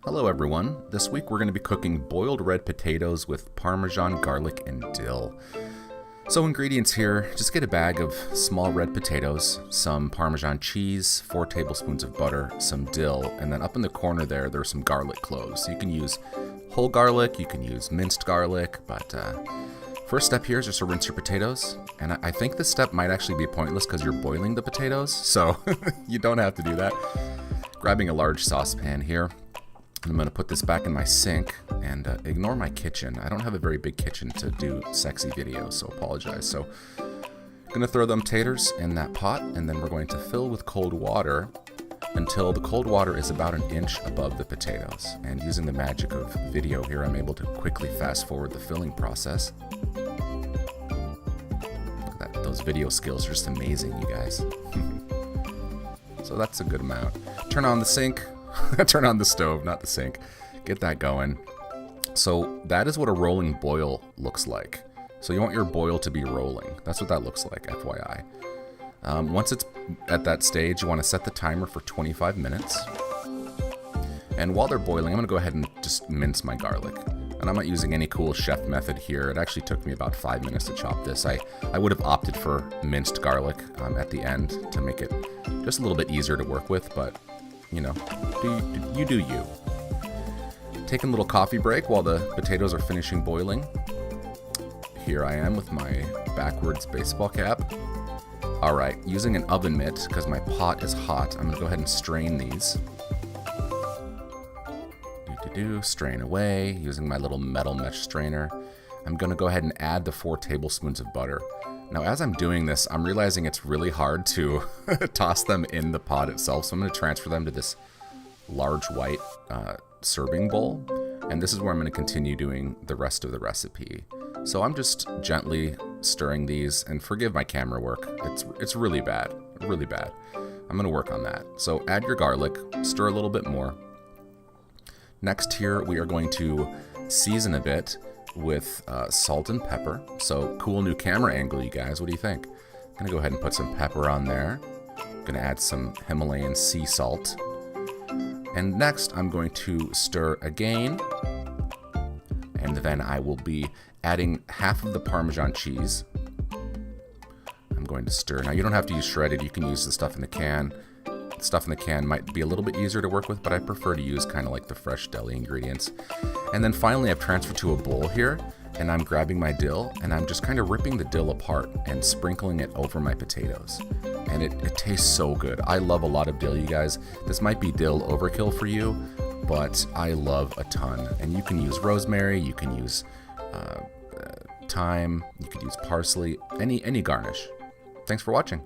Hello everyone, this week we're going to be cooking boiled red potatoes with parmesan, garlic, and dill. So ingredients here, just get a bag of small red potatoes, some parmesan cheese, 4 tablespoons of butter, some dill, and then up in the corner there's some garlic cloves. So you can use whole garlic, you can use minced garlic, but first step here is just to rinse your potatoes. And I think this step might actually be pointless because you're boiling the potatoes, so you don't have to do that. Grabbing a large saucepan here. I'm going to put this back in my sink and ignore my kitchen. I don't have a very big kitchen to do sexy videos, so apologize. So I'm going to throw them taters in that pot, and then we're going to fill with cold water until the cold water is about 1 inch above the potatoes. And using the magic of video here, I'm able to quickly fast forward the filling process. Look at that. Those video skills are just amazing, you guys. So that's a good amount. Turn on the sink. Turn on the stove, not the sink. Get that going. So that is what a rolling boil looks like. So you want your boil to be rolling. That's what that looks like, FYI. Once it's at that stage, you want to set the timer for 25 minutes. And while they're boiling, I'm going to go ahead and just mince my garlic. And I'm not using any cool chef method here. It actually took me about 5 minutes to chop this. I would have opted for minced garlic at the end to make it just a little bit easier to work with, but you know, do you. Taking a little coffee break while the potatoes are finishing boiling. Here I am with my backwards baseball cap. Alright, using an oven mitt because my pot is hot, I'm going to go ahead and strain these. Strain away using my little metal mesh strainer. I'm going to go ahead and add the 4 tablespoons of butter. Now, as I'm doing this, I'm realizing it's really hard to toss them in the pot itself, so I'm going to transfer them to this large white serving bowl, and this is where I'm going to continue doing the rest of the recipe. So I'm just gently stirring these, and forgive my camera work, it's really bad, really bad. I'm going to work on that. So add your garlic, stir a little bit more. Next here, we are going to season a bit with salt and pepper. So cool new camera angle, you guys. What do you think? I'm gonna go ahead and put some pepper on there. I'm gonna add some Himalayan sea salt. And next I'm going to stir again. And then I will be adding half of the Parmesan cheese. I'm going to stir. Now you don't have to use shredded, you can use the stuff in the can. Stuff in the can might be a little bit easier to work with, but I prefer to use kind of like the fresh deli ingredients. And then finally I've transferred to a bowl here, and I'm grabbing my dill, and I'm just kind of ripping the dill apart and sprinkling it over my potatoes. And it tastes so good. I love a lot of dill, you guys. This might be dill overkill for you, but I love a ton. And you can use rosemary, you can use thyme, you could use parsley, any garnish. Thanks for watching.